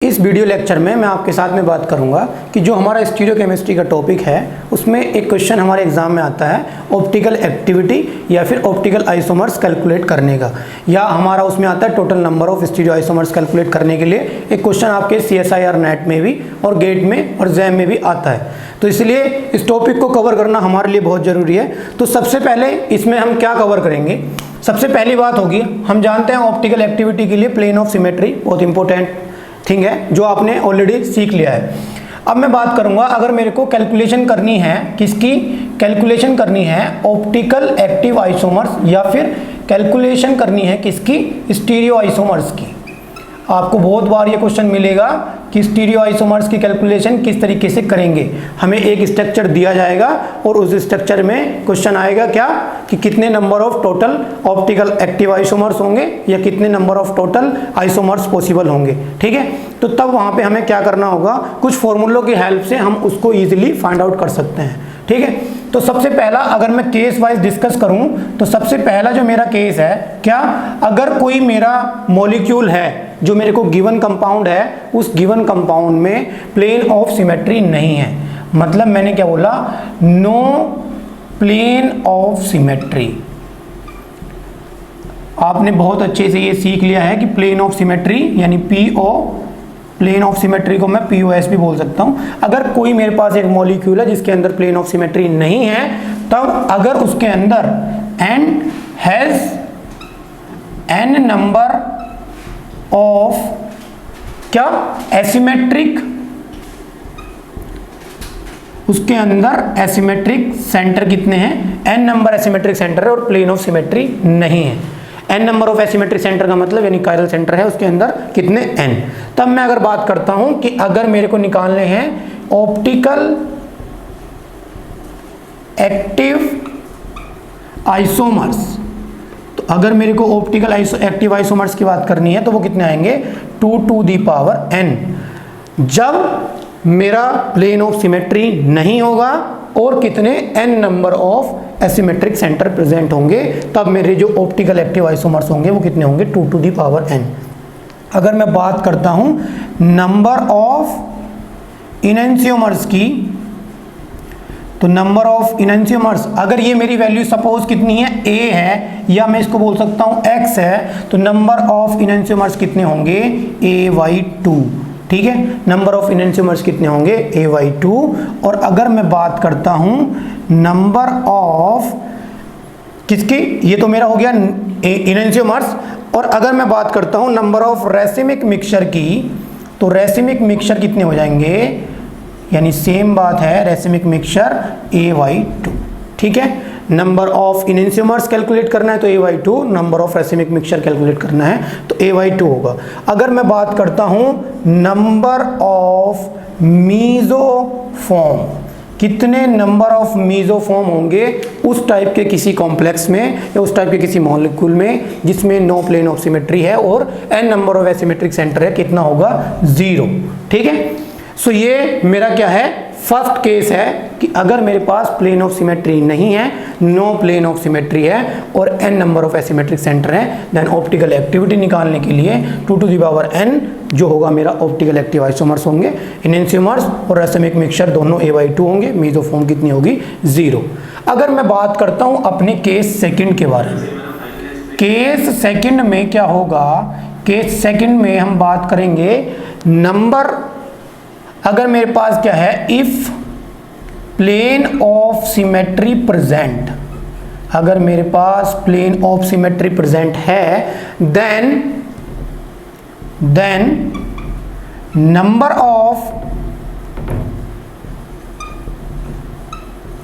इस video lecture में मैं आपके साथ में बात करूंगा कि जो हमारा स्टीरियोकेमिस्ट्री का टॉपिक है उसमें एक क्वेश्चन हमारे एग्जाम में आता है ऑप्टिकल एक्टिविटी या फिर ऑप्टिकल आइसोमर्स कैलकुलेट करने का, या हमारा उसमें आता है total number of stereo isomers calculate करने के लिए एक क्वेश्चन आपके CSIR नेट में भी और गेट में और जैम में भी आता है। तो इसलिए इस टॉपिक को कवर करना हमारे लिए बहुत ज़रूरी है। तो सबसे पहले इसमें हम क्या कवर करेंगे, सबसे पहली बात होगी, हम जानते हैं ऑप्टिकल एक्टिविटी के लिए प्लेन ऑफ सिमेट्री बहुत इंपॉर्टेंट थिंग है जो आपने ऑलरेडी सीख लिया है। अब मैं बात करूंगा, अगर मेरे को कैलकुलेशन करनी है, किसकी कैलकुलेशन करनी है, ऑप्टिकल एक्टिव आइसोमर्स, या फिर कैलकुलेशन करनी है किसकी, स्टीरियो आइसोमर्स की। आपको बहुत बार ये क्वेश्चन मिलेगा कि स्टीरियो आइसोमर्स की कैलकुलेशन किस तरीके से करेंगे। हमें एक स्ट्रक्चर दिया जाएगा और उस स्ट्रक्चर में क्वेश्चन आएगा क्या कि कितने number of total optical active isomers होंगे या कितने number of total isomers possible होंगे, ठीक है। तो तब वहाँ पे हमें क्या करना होगा, कुछ फॉर्मूलों की हेल्प से हम उसको ईजिली फाइंड आउट कर सकते हैं, ठीक है। तो सबसे पहला अगर मैं केस वाइज डिस्कस करूं तो सबसे पहला जो मेरा केस है, क्या, अगर कोई मेरा मॉलिक्यूल है जो मेरे को गिवन कंपाउंड है, उस गिवन कंपाउंड में प्लेन ऑफ सिमेट्री नहीं है, मतलब मैंने क्या बोला, नो प्लेन ऑफ सिमेट्री। आपने बहुत अच्छे से ये सीख लिया है कि प्लेन ऑफ सिमेट्री यानी PO, प्लेन ऑफ सिमेट्री को मैं POS भी बोल सकता हूं। अगर कोई मेरे पास एक मॉलिक्यूल है जिसके अंदर प्लेन ऑफ सिमेट्री नहीं है, तब अगर उसके अंदर n has n number of क्या एसिमेट्रिक, उसके अंदर एसिमेट्रिक सेंटर कितने हैं, n नंबर एसिमेट्रिक सेंटर है और प्लेन ऑफ सिमेट्री नहीं है। n number of asymmetric centre का मतलब यानी कायरल सेंटर है, उसके अंदर कितने n। तब मैं अगर बात करता हूं कि अगर मेरे को निकालने हैं ऑप्टिकल एक्टिव आइसोमर्स, तो अगर मेरे को ऑप्टिकल एक्टिव आइसोमर्स की बात करनी है तो वो कितने आएंगे, 2 to the power n। जब मेरा प्लेन ऑफ सिमेट्री नहीं होगा और कितने n number of asymmetric centre present होंगे, तब मेरे जो ऑप्टिकल एक्टिव आइसोमर्स होंगे वो कितने होंगे, 2 to the power n। अगर मैं बात करता हूं नंबर ऑफ इनैंसियोमर्स की, तो नंबर ऑफ इनैंसियोमर्स, अगर ये मेरी वैल्यू सपोज कितनी है, a है, या मैं इसको बोल सकता हूं x है, तो नंबर ऑफ इनैंसियोमर्स कितने होंगे, a/2, ठीक है। नंबर ऑफ इनैंसियोमर्स कितने होंगे, a/2। और अगर मैं बात करता हूं नंबर ऑफ किसकी, ये तो मेरा हो गया इनैंसियोमर्स, और अगर मैं बात करता हूं नंबर ऑफ रेसिमिक मिक्सचर की, तो रेसिमिक मिक्सचर कितने हो जाएंगे, यानी सेम बात है, रेसिमिक मिक्सचर a/2, ठीक है। नंबर ऑफ इनैंसियोमर्स कैलकुलेट करना है तो a/2, number of racemic mixture calculate करना है तो a/2 होगा। अगर मैं बात करता हूं नंबर ऑफ मीजोफॉर्म, कितने नंबर ऑफ मीजोफॉर्म होंगे उस टाइप के किसी कॉम्प्लेक्स में या उस टाइप के किसी मॉलिक्यूल में जिसमें नो प्लेन ऑफ सिमेट्री है और n number of asymmetric centre है, कितना होगा, 0, ठीक है। सो ये मेरा क्या है, फर्स्ट केस है कि अगर मेरे पास प्लेन ऑफ सिमेट्री नहीं है, नो प्लेन ऑफ सिमेट्री है और n number of asymmetric centre है, देन ऑप्टिकल एक्टिविटी निकालने के लिए 2 to the power n जो होगा मेरा ऑप्टिकल एक्टिव आइसोमर्स होंगे, इनैंसियोमर्स और रेसिमिक मिक्सचर दोनों a/2 होंगे, मीजोफॉर्म कितनी होगी, 0। अगर मैं बात करता हूं अपने केस सेकंड के बारे में, केस सेकंड में क्या होगा, केस सेकंड में हम बात करेंगे नंबर, अगर मेरे पास क्या है, if plane of symmetry present, अगर मेरे पास प्लेन ऑफ सिमेट्री प्रेजेंट है, then number of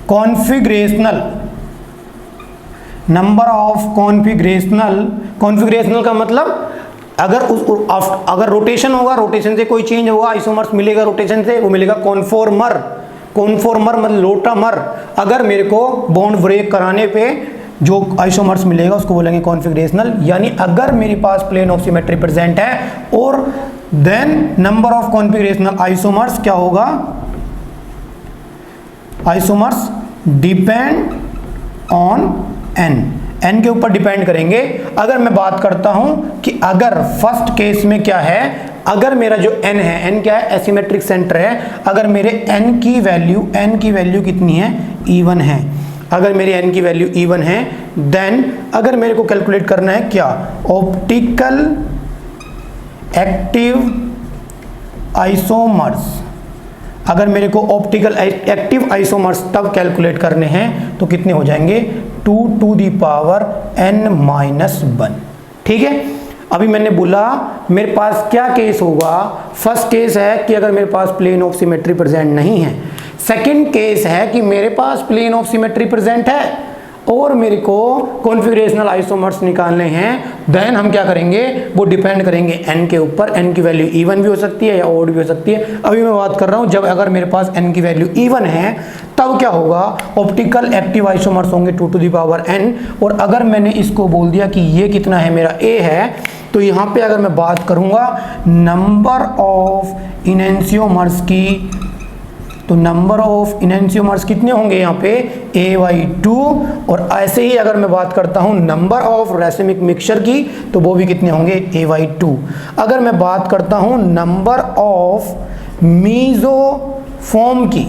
configurational, number of configurational का मतलब अगर रोटेशन होगा, रोटेशन से कोई चेंज होगा, आइसोमर्स मिलेगा रोटेशन से, वो मिलेगा कॉन्फॉर्मर मतलब लोटामर। अगर मेरे को बॉन्ड ब्रेक कराने पे जो आइसोमर्स मिलेगा उसको बोलेंगे कॉन्फिगरेशनल। यानी अगर मेरे पास प्लेन ऑफ सिमेट्री प्रेजेंट है और then number of configurational isomers क्या होगा, isomers depend on n, n के ऊपर डिपेंड करेंगे। अगर मैं बात करता हूं कि अगर फर्स्ट केस में क्या है, अगर मेरा जो n है, n क्या है, एसिमेट्रिक सेंटर है, अगर मेरे n की वैल्यू कितनी है, E1 है, अगर मेरी n की वैल्यू E1 है, देन अगर मेरे को कैलकुलेट करना है क्या, ऑप्टिकल एक्टिव आइसोमर्स, अगर मेरे को ऑप्टिकल एक्टिव आइसोमर्स तब कैलकुलेट करने हैं तो कितने हो जाएंगे, 2 to the power n-1। ठीक है, अभी मैंने बोला मेरे पास क्या केस होगा, फर्स्ट केस है कि अगर मेरे पास प्लेन ऑफ सिमेट्री प्रेजेंट नहीं है, सेकंड केस है कि मेरे पास प्लेन ऑफ सिमेट्री प्रेजेंट है और मेरे को कॉन्फ़िगरेशनल आइसोमर्स निकालने हैं, देन हम क्या करेंगे, वो डिपेंड करेंगे n के ऊपर। n की वैल्यू E1 भी हो सकती है या ओड भी हो सकती है। अभी मैं बात कर रहा हूँ जब अगर मेरे पास n की वैल्यू E1 है तब क्या होगा, ऑप्टिकल एक्टिव आइसोमर्स होंगे 2 to the power n। और अगर मैंने इसको बोल दिया कि ये कितना है, मेरा A है, तो यहाँ पे अगर मैं बात करूँगा नंबर ऑफ इनेंशियोमर्स की, तो नंबर ऑफ इनेंशियोमर्स कितने होंगे यहाँ पे, A/2। और ऐसे ही अगर मैं बात करता हूँ नंबर ऑफ रेसिमिक मिक्सचर की, तो वो भी कितने होंगे, A/2। अगर मैं बात करता हूँ नंबर ऑफ मीजोफॉर्म की,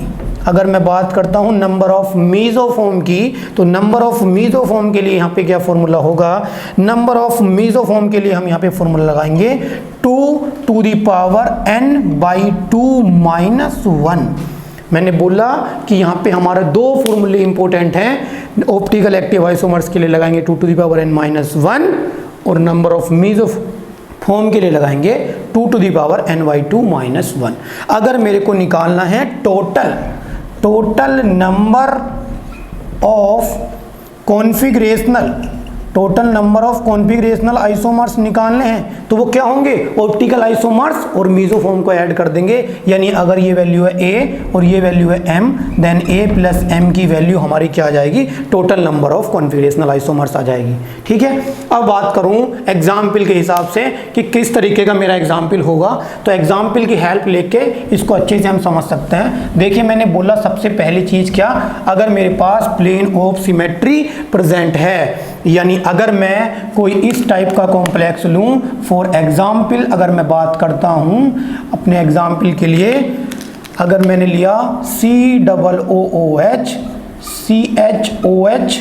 अगर मैं बात करता हूँ नंबर ऑफ मीजोफॉर्म की, तो नंबर ऑफ मीजोफॉर्म के लिए यहाँ पे क्या फॉर्मूला होगा, नंबर ऑफ मीजोफॉर्म के लिए हम यहाँ पे फॉर्मूला लगाएंगे 2 to the power n/2 - 1। मैंने बोला कि यहाँ पे हमारे दो फॉर्मूले इंपॉर्टेंट हैं, ऑप्टिकल एक्टिव आइसोमर्स के लिए लगाएंगे 2 to the power n-1 और नंबर ऑफ मीजोफॉर्म के लिए लगाएंगे 2 to the power n/2 - 1। अगर मेरे को निकालना है total number of configurational isomers निकालने हैं, तो वो क्या होंगे, ऑप्टिकल आइसोमर्स और मीजोफॉर्म को ऐड कर देंगे। यानी अगर ये वैल्यू है A और ये वैल्यू है M, then A plus M की वैल्यू हमारी क्या आ जाएगी, total number of configurational isomers आ जाएगी। ठीक है, अब बात करूं एग्जाम्पल के हिसाब से कि किस तरीके का मेरा एग्जाम्पल होगा, तो एग्जाम्पल की हेल्प लेके इसको अच्छे से हम समझ सकते हैं। देखिए मैंने बोला सबसे पहली चीज क्या, अगर मेरे पास प्लेन ऑफ सिमेट्री प्रेजेंट है, यानी अगर मैं कोई इस टाइप का कॉम्प्लेक्स लूं, फॉर एग्जाम्पल अगर मैं बात करता हूं अपने एग्जाम्पल के लिए, अगर मैंने लिया COOH CHOH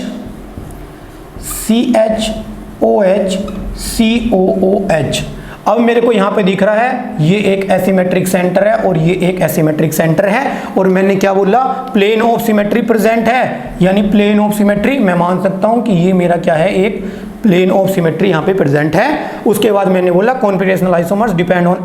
CHOH COOH। अब मेरे को यहाँ पे दिख रहा है ये एक एसिमेट्रिक सेंटर है और ये एक एसिमेट्रिक सेंटर है, और मैंने क्या बोला, प्लेन ऑफ सिमेट्री प्रेजेंट है, यानी प्लेन ऑफ सिमेट्री मैं मान सकता हूँ कि ये मेरा क्या है, एक प्लेन ऑफ सिमेट्री यहाँ पे प्रेजेंट है। उसके बाद मैंने बोला configurational isomers depend on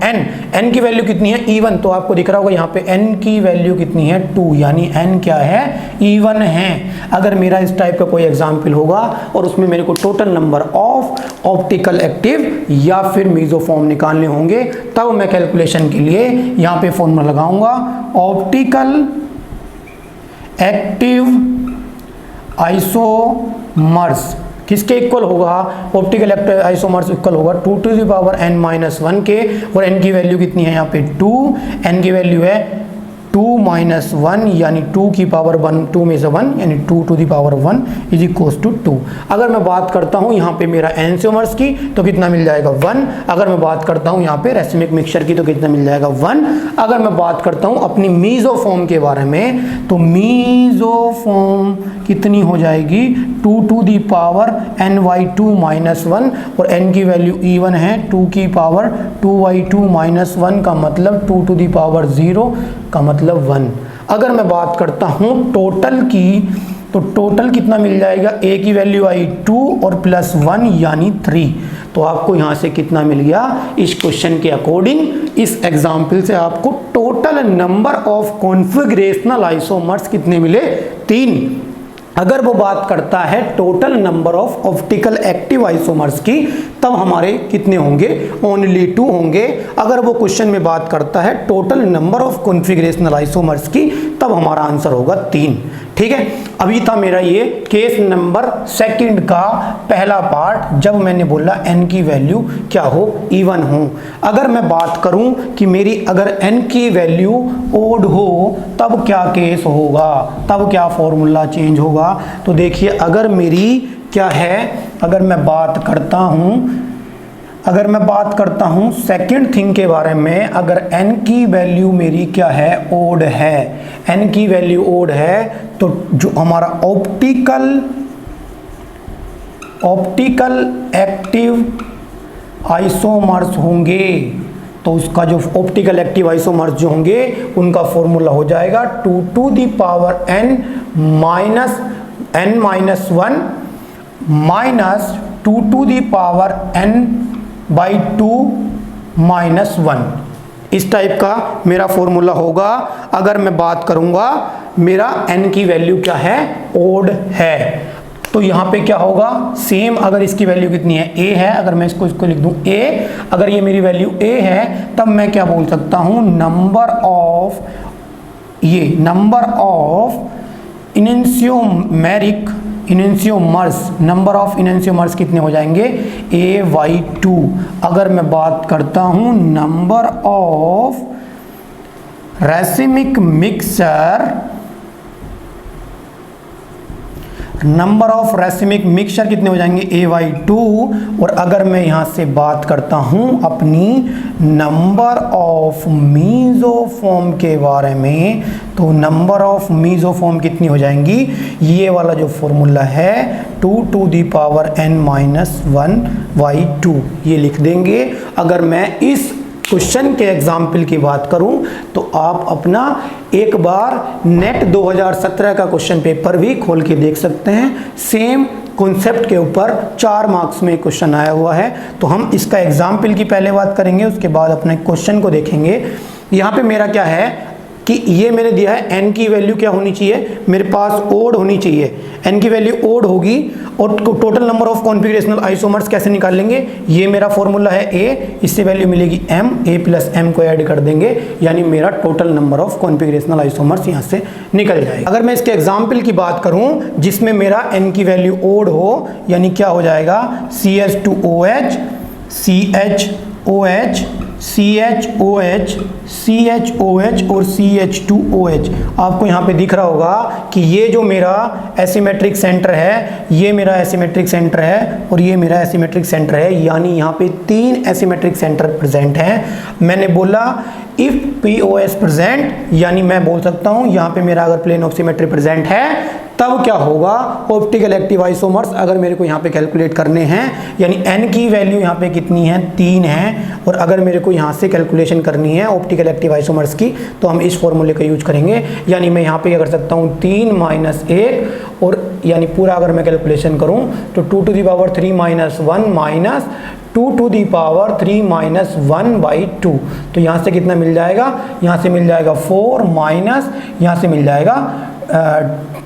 n की वैल्यू कितनी है, E1, तो आपको दिख रहा होगा यहाँ पे n की वैल्यू कितनी है, 2, यानी n क्या है, E1 है। अगर मेरा इस टाइप का कोई एग्जाम्पल होगा और उसमें मेरे को total number of optical active या फिर मीजोफॉर्म निकालने होंगे, तब मैं कैलकुलेशन के लिए यहाँ पे फॉर्मूला लगाऊंगा, ऑप्टिकल एक्टिव आइसोमर्स किसके इक्वल होगा, ऑप्टिकल एक्टिव आइसोमर्स इक्वल होगा 2 to the power n-1 के, और n की वैल्यू कितनी है यहाँ पे 2, n की वैल्यू है 2 - 1 यानी 2 की पावर 1, 2 में से 1 यानी 2 to the power 1 is equals to 2। अगर मैं बात करता हूँ यहाँ पे मेरा एंशियोमर्स की तो कितना मिल जाएगा 1। अगर मैं बात करता हूँ यहाँ पे रेसिमिक मिक्सचर की तो कितना मिल जाएगा 1। अगर मैं बात करता हूँ अपनी मीजोफॉर्म के बारे में, तो मीजोफॉर्म कितनी हो जाएगी 2 to the power n/2 - 1, और n की वैल्यू E1 है, 2 की पावर 2/2 - 1 का मतलब 2 to the power 0 का मतलब 1। अगर मैं बात करता हूँ टोटल की, तो टोटल कितना मिल जाएगा, A की वैल्यू आई 2 और प्लस 1 यानी 3। तो आपको यहाँ से कितना मिल गया, इस क्वेश्चन के अकॉर्डिंग, इस एग्जाम्पल से आपको total number of configurational isomers कितने मिले, 3। अगर वो बात करता है total number of optical active isomers की, तब हमारे कितने होंगे, ओनली 2 होंगे। अगर वो क्वेश्चन में बात करता है total number of configurational isomers की, तब हमारा आंसर होगा 3। ठीक है, अभी था मेरा ये केस नंबर सेकंड का पहला पार्ट, जब मैंने बोला n की वैल्यू क्या हो, E1 हो। अगर मैं बात करूं कि मेरी अगर n की वैल्यू ओड हो, तब क्या केस होगा, तब क्या फॉर्मूला चेंज होगा। तो देखिए अगर मेरी क्या है, अगर मैं बात करता हूं अगर मैं बात करता हूं सेकंड थिंग के बारे में, अगर n की वैल्यू मेरी क्या है, ओड है, n की वैल्यू ओड है, तो जो हमारा ऑप्टिकल एक्टिव आइसोमर्स होंगे, तो उसका जो ऑप्टिकल एक्टिव आइसोमर्स जो होंगे उनका फॉर्मूला हो जाएगा 2 to the power n minus 1 minus 2 to the power n by 2 minus 1। इस टाइप का मेरा फॉर्मूला होगा अगर मैं बात करूंगा मेरा n की वैल्यू क्या है, ओड है। तो यहाँ पे क्या होगा, सेम अगर इसकी वैल्यू कितनी है, a है, अगर मैं इसको लिख दूं a, अगर ये मेरी वैल्यू a है तब मैं क्या बोल सकता हूँ, नंबर ऑफ इनेंशियोमर्स कितने हो जाएंगे, a/2। अगर मैं बात करता हूँ नंबर ऑफ रैसिमिक मिक्सचर कितने हो जाएंगे, a/2। और अगर मैं यहाँ से बात करता हूँ अपनी नंबर ऑफ मीजोफॉर्म के बारे में, तो नंबर ऑफ मीजोफॉर्म कितनी हो जाएंगी, ये वाला जो फॉर्मूला है 2 to the power n minus 1/2 ये लिख देंगे। अगर मैं इस क्वेश्चन के एग्जाम्पल की बात करूं तो आप अपना एक बार नेट 2017 का क्वेश्चन पेपर भी खोल के देख सकते हैं। सेम कॉन्सेप्ट के ऊपर 4 मार्क्स में क्वेश्चन आया हुआ है। तो हम इसका एग्जाम्पल की पहले बात करेंगे, उसके बाद अपने क्वेश्चन को देखेंगे। यहाँ पे मेरा क्या है कि ये मैंने दिया है n की वैल्यू क्या होनी चाहिए, मेरे पास ओड होनी चाहिए। n की वैल्यू ओड होगी और total number of configurational isomers कैसे निकाल लेंगे, ये मेरा फॉर्मूला है a, इससे वैल्यू मिलेगी m, a प्लस m को ऐड कर देंगे, यानी मेरा total number of configurational isomers यहाँ से निकल जाएगा। अगर मैं इसके एग्जाम्पल की बात करूँ जिसमें मेरा n की वैल्यू ओड हो, यानी क्या हो जाएगा, CH2OH, CHOH, CHOH, CHOH और CH2OH। आपको यहाँ पे दिख रहा होगा कि ये जो मेरा एसिमेट्रिक सेंटर है, ये मेरा एसिमेट्रिक सेंटर है और ये मेरा एसिमेट्रिक सेंटर है, यानी यहाँ पे 3 एसिमेट्रिक सेंटर प्रेजेंट हैं। मैंने बोला इफ POS प्रेजेंट, यानी मैं बोल सकता हूँ यहाँ पे मेरा अगर प्लेन ऑफ सिमेट्री प्रेजेंट है तब क्या होगा, ऑप्टिकल एक्टिव आइसोमर्स अगर मेरे को यहाँ पे कैलकुलेट करने हैं, यानी n की वैल्यू यहाँ पे कितनी है, 3 है, और अगर मेरे को यहाँ से कैलकुलेशन करनी है ऑप्टिकल एक्टिव आइसोमर्स की तो हम इस फॉर्मूले का यूज करेंगे। यानी मैं यहाँ पे क्या कर सकता हूँ, 3 - 1, और यानी पूरा अगर मैं कैलकुलेशन करूँ तो 2 to the power 3 - 1 minus 2 to the power 3 - 1/2। तो यहाँ से कितना मिल जाएगा, यहाँ से मिल जाएगा 4 माइनस यहाँ से मिल जाएगा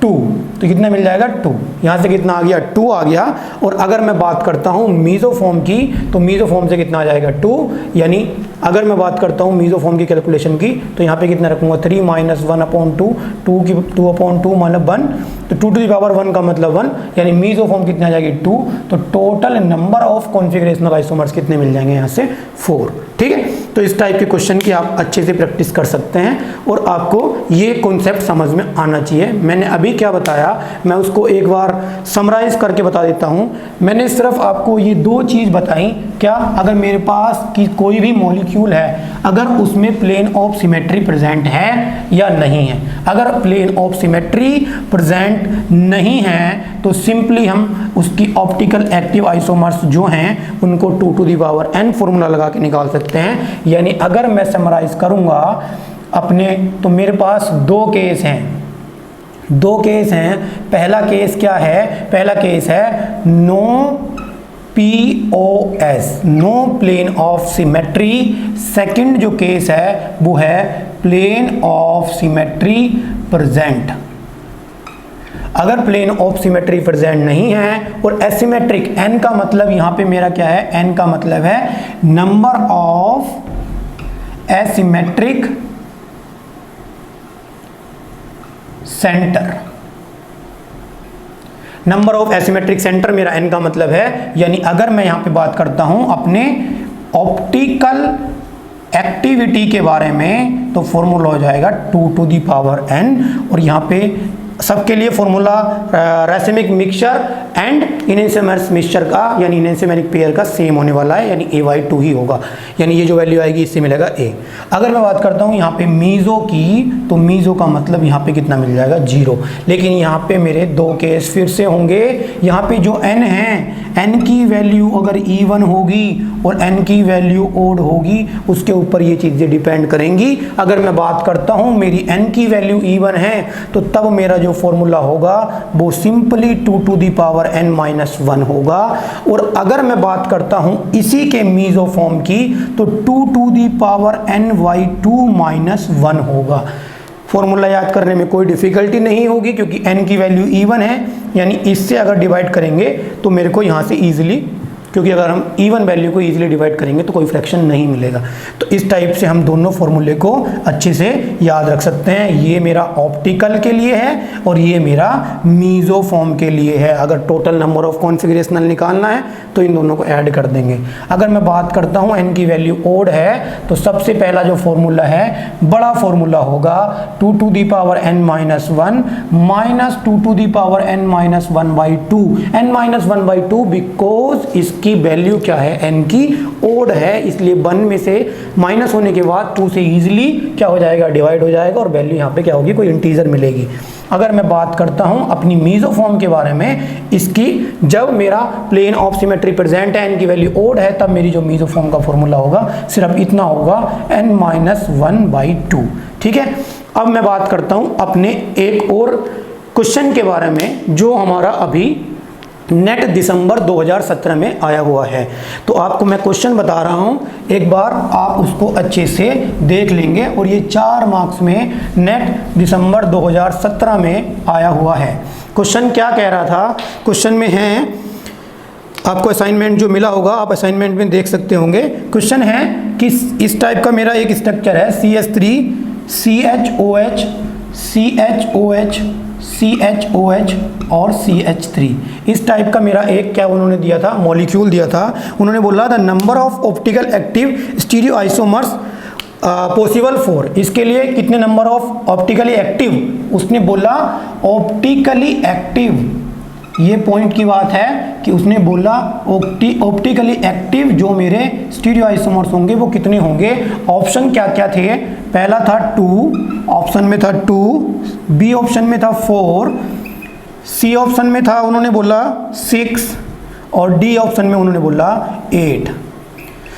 2, तो कितना मिल जाएगा 2, यहाँ से कितना आ गया 2 आ गया। और अगर मैं बात करता हूँ मीजोफॉर्म की, तो मीजोफॉर्म से कितना आ जाएगा 2, यानी अगर मैं बात करता हूँ मीजोफॉर्म की कैलकुलेशन की तो यहाँ पे कितना रखूँगा 3 - 1/2, 2/2 मतलब 1, तो 2 to the power 1 का मतलब 1, यानी मीजोफॉर्म कितना आ जाएगी 2। तो total number of configurational isomers कितने मिल जाएंगे यहाँ से 4। ठीक है, तो इस टाइप के क्वेश्चन की आप अच्छे से प्रैक्टिस कर सकते हैं और आपको ये कॉन्सेप्ट समझ में आना चाहिए। मैंने अभी क्या बताया मैं उसको एक बार समराइज करके बता देता हूँ। मैंने सिर्फ आपको ये 2 चीज़ बताई, क्या, अगर मेरे पास की कोई भी मॉलिक्यूल है अगर उसमें प्लेन ऑफ सिमेट्री प्रेजेंट है या नहीं है, अगर प्लेन ऑफ सिमेट्री प्रेजेंट नहीं है तो सिंपली हम उसकी ऑप्टिकल एक्टिव आइसोमर्स जो हैं उनको 2 to the power n formula लगा के निकाल सकते हैं। यानी अगर मैं समराइज करूंगा अपने, तो मेरे पास 2 केस हैं। पहला केस क्या है, पहला केस है no POS, no plane of symmetry. Second जो केस है वो है प्लेन ऑफ सिमेट्री प्रेजेंट। अगर प्लेन ऑफ सिमेट्री प्रेजेंट नहीं है और एसिमेट्रिक, n का मतलब यहाँ पे मेरा क्या है, n का मतलब है number of asymmetric centre. Number of asymmetric centre मेरा n का मतलब है, यानी अगर मैं यहाँ पे बात करता हूँ अपने ऑप्टिकल एक्टिविटी के बारे में तो फॉर्मूला हो जाएगा 2 to the power n, और यहाँ पे सबके लिए फॉर्मूला रैसिमिक मिक्सचर एंड इनेंसियमर्स मिक्सचर का यानी इनेंसियमेरिक पेयर का सेम होने वाला है, यानी A/2 ही होगा, यानी ये जो वैल्यू आएगी इससे मिलेगा A। अगर मैं बात करता हूँ यहाँ पे मीज़ो की, तो मीज़ो का मतलब यहाँ पे कितना मिल जाएगा 0। लेकिन यहाँ पे मेरे दो केस फिर से होंगे। यहाँ पे जो n है, n की वैल्यू अगर even होगी और n की वैल्यू ओड होगी, उसके ऊपर ये चीज़ें डिपेंड करेंगी। अगर मैं बात करता हूँ मेरी n की वैल्यू even है, तो तब मेरा जो फॉर्मूला होगा वो simply 2 to the power n-1 होगा। और अगर मैं बात करता हूँ इसी के मीज़ो फॉर्म की, तो 2 to the power n/2 - 1 होगा। फॉर्मूला याद करने में कोई डिफिकल्टी नहीं होगी, क्योंकि n की वैल्यू even है, यानी इससे अगर डिवाइड करेंगे तो मेरे को यहाँ से ईजिली, क्योंकि अगर हम इवन वैल्यू को ईजिली डिवाइड करेंगे तो कोई फ्रैक्शन नहीं मिलेगा। तो इस टाइप से हम दोनों फॉर्मूले को अच्छे से याद रख सकते हैं। ये मेरा ऑप्टिकल के लिए है और ये मेरा मीज़ो फॉर्म के लिए है। अगर टोटल नंबर ऑफ कॉन्फ़िगरेशनल निकालना है तो इन दोनों को ऐड कर देंगे। अगर मैं बात करता हूँ n की वैल्यू ओड है, तो सबसे पहला जो फॉर्मूला है बड़ा फॉर्मूला होगा 2 to the power n-1 minus 2 to the power n-1/2 n-1/2 because की वैल्यू क्या है, n की ओड है, इसलिए 1 में से माइनस होने के बाद 2 से इजीली क्या हो जाएगा, डिवाइड हो जाएगा और वैल्यू यहाँ पे क्या होगी, कोई इंटीजर मिलेगी। अगर मैं बात करता हूँ अपनी मीज़ो फॉर्म के बारे में, इसकी जब मेरा प्लेन ऑफ सिमेट्री प्रेजेंट है, n की वैल्यू ओड है, तब मेरी जो मीज़ो फॉर्म का फॉर्मूला होगा सिर्फ इतना होगा n-1/2। ठीक है। अब मैं बात करता हूँ अपने एक और क्वेश्चन के बारे में जो हमारा अभी नेट दिसंबर 2017 में आया हुआ है। तो आपको मैं क्वेश्चन बता रहा हूँ, एक बार आप उसको अच्छे से देख लेंगे। और ये 4 मार्क्स में नेट दिसंबर 2017 में आया हुआ है। क्वेश्चन क्या कह रहा था, क्वेश्चन में है, आपको असाइनमेंट जो मिला होगा आप असाइनमेंट में देख सकते होंगे। क्वेश्चन है कि इस टाइप का मेरा एक स्ट्रक्चर है CH3 CHOH CHOH CHOH और CH3, इस टाइप का मेरा एक क्या उन्होंने दिया था, मॉलिक्यूल दिया था। उन्होंने बोला the number of optical active stereo isomers possible 4। इसके लिए कितने नंबर ऑफ ऑप्टिकली एक्टिव, उसने बोला ऑप्टिकली एक्टिव, ये पॉइंट की बात है कि उसने बोला ऑप्टिकली एक्टिव जो मेरे स्टीरियो आइसोमर्स होंगे वो कितने होंगे। ऑप्शन क्या क्या थे, पहला था 2, ऑप्शन में था 2, बी ऑप्शन में था 4, सी ऑप्शन में था उन्होंने बोला 6 और डी ऑप्शन में उन्होंने बोला 8।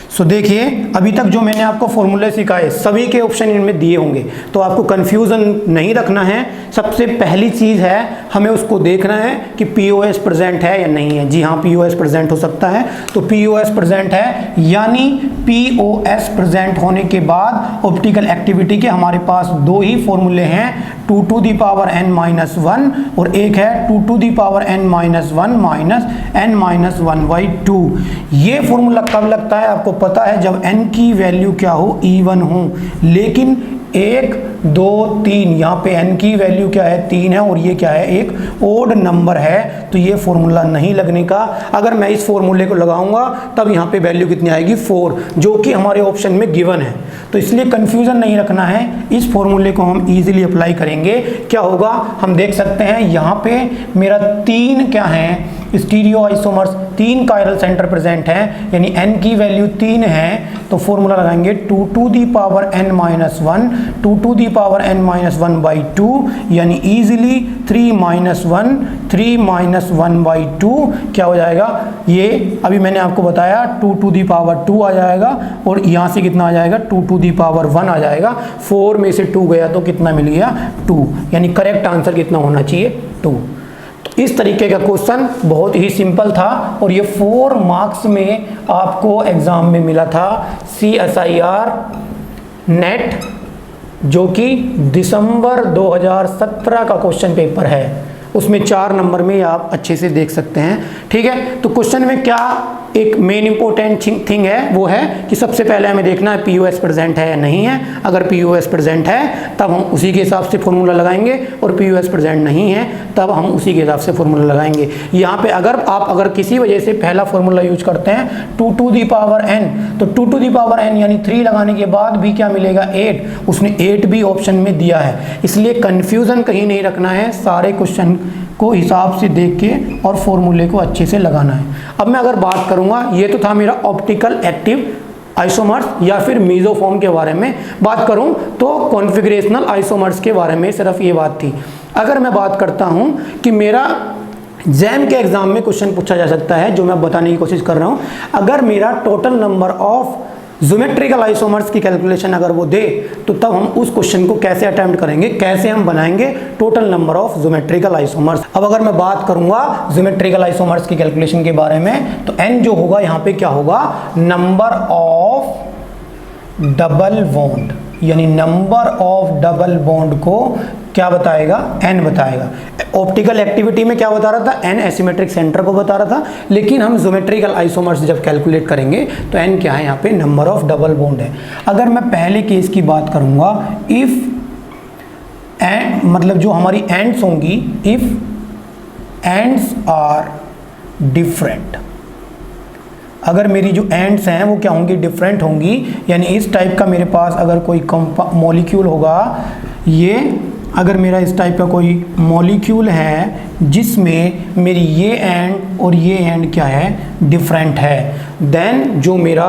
सो देखिए अभी तक जो मैंने आपको फॉर्मूले सिखाए सभी के ऑप्शन इनमें दिए होंगे, तो आपको कंफ्यूजन नहीं रखना है। सबसे पहली चीज़ है हमें उसको देखना है कि पीओएस प्रेजेंट है या नहीं है। जी हाँ, पीओएस प्रेजेंट हो सकता है, तो पीओएस प्रेजेंट है, यानी पीओएस प्रेजेंट होने के बाद ऑप्टिकल एक्टिविटी के हमारे पास 2 ही फॉर्मूले हैं, 2 to the power n-1 और एक है 2 to the power n-1 minus n-1/2। ये फॉर्मूला कब लगता है आपको पता है, जब n की वैल्यू क्या हो, इवन हो। लेकिन 1 2 3 यहाँ पे n की वैल्यू क्या है, 3 है और ये क्या है, एक ओड नंबर है, तो ये फॉर्मूला नहीं लगने का। अगर मैं इस फॉर्मूले को लगाऊंगा तब यहाँ पे वैल्यू कितनी आएगी, 4, जो कि हमारे ऑप्शन में गिवन है। तो इसलिए कंफ्यूजन नहीं रखना है, इस फॉर्मूले को हम इजीली अप्लाई करेंगे। क्या होगा हम देख सकते हैं, यहाँ पे मेरा 3 क्या है, stereo isomers 3 chiral centre present हैं, यानी n की वैल्यू 3 है, तो फॉर्मूला लगाएंगे 2 to the power n-1 2 to the power n-1/2, यानी इजीली 3 - 1 3 - 1/2 क्या हो जाएगा, ये अभी मैंने आपको बताया 2 to the power 2 आ जाएगा और यहाँ से कितना आ जाएगा, 2 to the power 1 आ जाएगा। 4 में से 2 गया तो कितना मिल गया, 2, यानी करेक्ट आंसर कितना होना चाहिए, 2। इस तरीके का क्वेश्चन बहुत ही सिंपल था और ये 4 मार्क्स में आपको एग्जाम में मिला था। CSIR नेट जो कि दिसंबर 2017 का क्वेश्चन पेपर है, उसमें 4 नंबर में आप अच्छे से देख सकते हैं। ठीक है, तो क्वेश्चन में क्या एक मेन इंपॉर्टेंट थिंग है, वो है कि सबसे पहले हमें देखना है पीओएस प्रेजेंट है या नहीं है। अगर पीओएस प्रेजेंट है तब हम उसी के हिसाब से फॉर्मूला लगाएंगे, और पीओएस प्रेजेंट नहीं है तब हम उसी के हिसाब से फॉर्मूला लगाएंगे। यहाँ पे अगर किसी वजह से पहला फॉर्मूला यूज करते हैं 2 टू दी पावर n, तो 2 टू दी पावर n यानी 3 लगाने के बाद भी क्या मिलेगा 8, उसने 8 भी ऑप्शन में दिया है, इसलिए कंफ्यूजन कहीं नहीं रखना है, सारे क्वेश्चन को हिसाब से देख के और फॉर्मूले को अच्छे से लगाना है। अब मैं अगर बात करूंगा, ये तो था मेरा ऑप्टिकल एक्टिव आइसोमर्स या फिर मीजोफॉर्म के बारे में। बात करूं तो कॉन्फ़िगरेशनल आइसोमर्स के बारे में सिर्फ ये बात थी। अगर मैं बात करता हूं कि मेरा जैम के एग्जाम में क्वेश्चन पूछा जा सकता है, जो मैं बताने की कोशिश कर रहा हूं, अगर मेरा total number of geometrical isomers की कैलकुलेशन अगर वो दे, तो तब हम उस क्वेश्चन को कैसे अटेम्प्ट करेंगे, कैसे हम बनाएंगे total number of geometrical isomers. अब अगर मैं बात करूंगा ज्योमेट्रिकल आइसोमर्स की कैलकुलेशन के बारे में, तो n जो होगा यहाँ पे क्या होगा, नंबर ऑफ डबल बॉन्ड, यानी नंबर ऑफ डबल बॉन्ड को क्या बताएगा, n बताएगा। ऑप्टिकल एक्टिविटी में क्या बता रहा था, n एसिमेट्रिक सेंटर को बता रहा था, लेकिन हम ज्योमेट्रिकल आइसोमर्स जब कैलकुलेट करेंगे तो n क्या है, यहाँ पे नंबर ऑफ डबल बॉन्ड है। अगर मैं पहले केस की बात करूंगा, इफ एंड मतलब जो हमारी एंड्स होंगी, इफ एंड्स आर डिफरेंट, अगर मेरी जो एंड्स हैं वो क्या होंगी, डिफरेंट होंगी, यानी इस टाइप का मेरे पास अगर कोई मॉलिक्यूल होगा, ये अगर मेरा इस टाइप का कोई मॉलिक्यूल है जिसमें मेरी ये एंड और ये एंड क्या है, डिफरेंट है, देन जो मेरा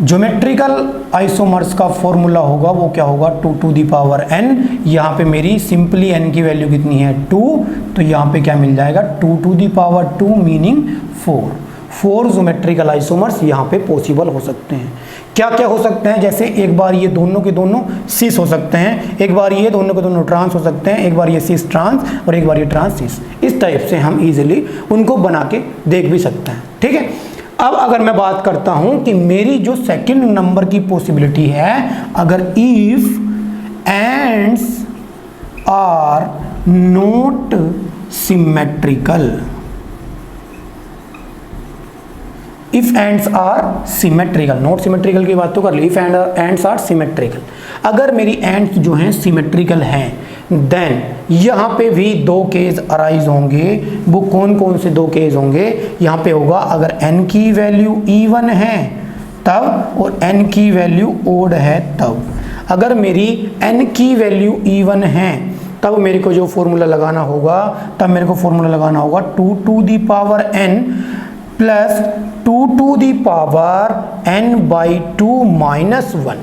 ज्योमेट्रिकल आइसोमर्स का फॉर्मूला होगा वो क्या होगा, 2 टू दी पावर n। यहाँ पे मेरी सिंपली n की वैल्यू कितनी है, 2, तो यहाँ पे क्या मिल जाएगा, 2 to the power 2 meaning 4 geometrical isomers यहाँ पे पॉसिबल हो सकते हैं। क्या क्या हो सकते हैं, जैसे एक बार ये दोनों के दोनों सिस हो सकते हैं, एक बार ये दोनों के दोनों ट्रांस हो सकते हैं, एक बार ये सिस ट्रांस और एक बार ये ट्रांस सिस। इस टाइप से हम इजीली उनको बना के देख भी सकते हैं। ठीक है, अब अगर मैं बात करता हूं कि मेरी जो सेकंड नंबर की पॉसिबिलिटी है, अगर if ends are not symmetrical, if ends are symmetrical, not symmetrical की बात तो कर ली, इफ एंड्स आर सिमेट्रिकल, अगर मेरी एंड्स जो हैं सिमेट्रिकल हैं, देन यहाँ पे भी 2 केस अराइज होंगे। वो कौन कौन से 2 केस होंगे, यहाँ पे होगा अगर n की वैल्यू even है तब, और n की वैल्यू ओड है तब। अगर मेरी n की वैल्यू even है तब मेरे को जो फॉर्मूला लगाना होगा, तब मेरे को फॉर्मूला लगाना होगा 2 to the power n plus 2 to the power n/2 minus 1।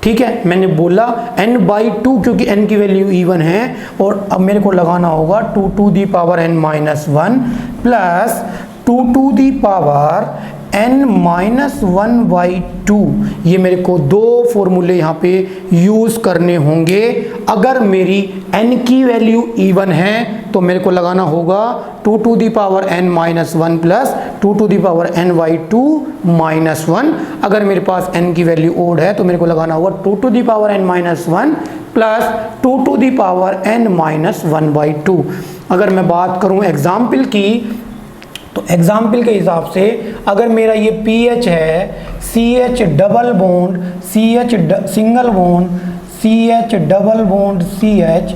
ठीक है, मैंने बोला n/2 क्योंकि n की वैल्यू इवन है, और अब मेरे को लगाना होगा 2 to the power n minus 1 plus 2 to the power n minus 1/2। ये मेरे को 2 फॉर्मूले यहाँ पे यूज करने होंगे। अगर मेरी n की वैल्यू इवन है तो मेरे को लगाना होगा 2 to the power n minus 1 plus 2 to the power n/2 minus 1। अगर मेरे पास n की वैल्यू ओड है तो मेरे को लगाना होगा 2 to the power n minus 1 plus 2 to the power n minus 1/2। अगर मैं बात करूं एग्जाम्पल की, तो एग्जाम्पल के हिसाब से अगर मेरा ये पीएच है, CH double bond CH single bond CH double bond CH,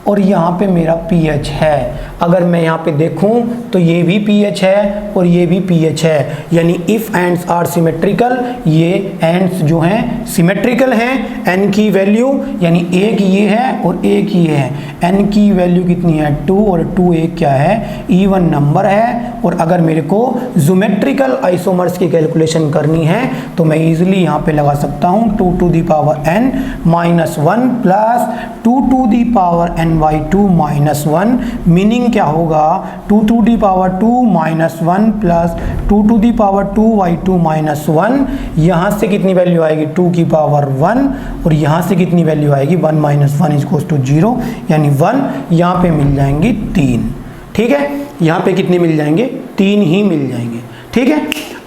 और यहाँ पे मेरा पीएच है, अगर मैं यहाँ पे देखूँ तो ये भी पीएच है और ये भी पीएच है, यानी इफ़ एंड्स आर सिमेट्रिकल, ये एंड्स जो हैं सिमेट्रिकल हैं। n की वैल्यू यानी एक ये है और एक ये है, n की वैल्यू कितनी है 2, और 2 एक क्या है, इवन नंबर है। और अगर मेरे को ज्योमेट्रिकल आइसोमर्स की कैलकुलेशन करनी है तो मैं इजीली यहाँ पे लगा सकता हूँ 2 to the power n minus 1 plus 2 to the power n/2 minus 1, meaning क्या होगा 2 to the power 2 minus 1 plus 2 to the power 2/2 minus 1। यहाँ से कितनी वैल्यू आएगी 2 की पावर 1, और यहाँ से कितनी वैल्यू आएगी 1 माइनस 1 इक्वल्स टू 0, यानी 1। यहाँ पे मिल जाएंगी 3। ठीक है, यहाँ पे कितने मिल जाएंगे, 3 ही मिल जाएंगे। ठीक है,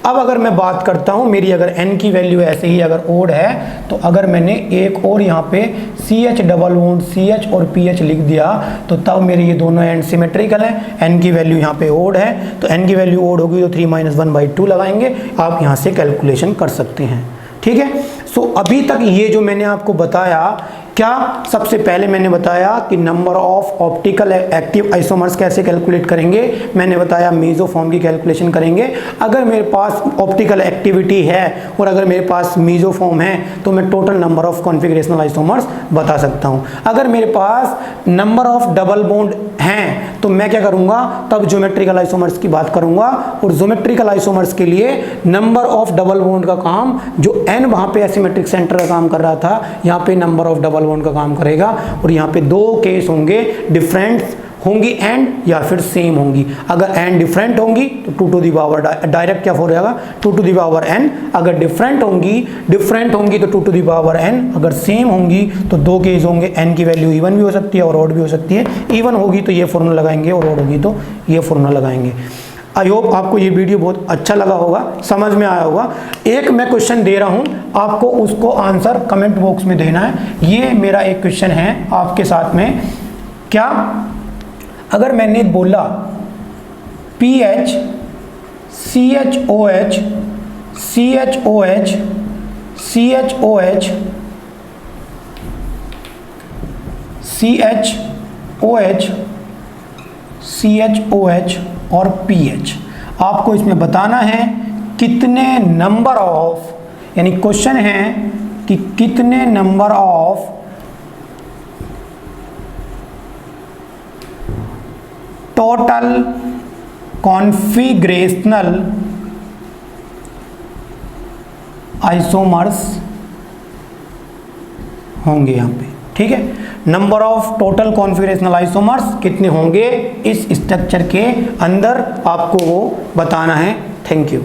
अब अगर मैं बात करता हूँ, मेरी अगर n की वैल्यू ऐसे ही अगर ओड है, तो अगर मैंने एक और यहाँ पे CH डबल बॉन्ड CH और PH लिख दिया, तो तब मेरे ये दोनों एंड सिमेट्रिकल है। n की वैल्यू यहाँ पे ओड है, तो n की वैल्यू ओड होगी तो 3 - 1/2 लगाएंगे, आप यहाँ से कैलकुलेशन कर सकते हैं। ठीक है। सो अभी तक ये जो मैंने आपको बताया, क्या सबसे पहले मैंने बताया कि number of optical active isomers कैसे कैलकुलेट करेंगे, मैंने बताया मेसोफॉर्म की कैलकुलेशन करेंगे। अगर मेरे पास ऑप्टिकल एक्टिविटी है और अगर मेरे पास मेसोफॉर्म है तो मैं total number of configurational isomers बता सकता हूं। अगर मेरे पास नंबर ऑफ डबल बॉन्ड हैं तो मैं क्या करूंगा, तब ज्योमेट्रिकल आइसोमर्स की बात करूंगा, और ज्योमेट्रिकल आइसोमर्स के लिए नंबर ऑफ डबल बॉन्ड का काम, जो n वहां पे एसिमेट्रिक सेंटर का काम कर रहा था, यहाँ पे नंबर ऑफ डबल बॉन्ड का काम करेगा। और यहाँ पे दो केस होंगे, डिफरेंट होंगी एंड या फिर सेम होंगी। अगर एंड डिफरेंट होंगी तो 2 टू दी पावर डायरेक्ट क्या हो जाएगा 2 टू दी पावर n। अगर डिफरेंट होंगी तो 2 टू दी पावर n। अगर सेम होंगी तो दो केस होंगे, n की वैल्यू इवन भी हो सकती है और ऑड भी हो सकती है। इवन होगी तो ये फॉर्मूला लगाएंगे और ऑड होगी तो ये फॉर्मूला लगाएंगे। आई होप आपको ये वीडियो बहुत अच्छा लगा होगा, समझ में आया होगा। एक मैं क्वेश्चन दे रहा हूं, आपको उसको आंसर कमेंट बॉक्स में देना है। ये मेरा एक क्वेश्चन है आपके साथ में। क्या अगर मैंने बोला PH CHOH CHOH CHOH CHOH CHOH और PH, आपको इसमें बताना है कितने नंबर ऑफ, यानी क्वेश्चन है कि कितने number of total configurational isomers होंगे यहाँ पे। ठीक है, number of total configurational isomers कितने होंगे इस स्ट्रक्चर के अंदर, आपको वो बताना है। Thank you.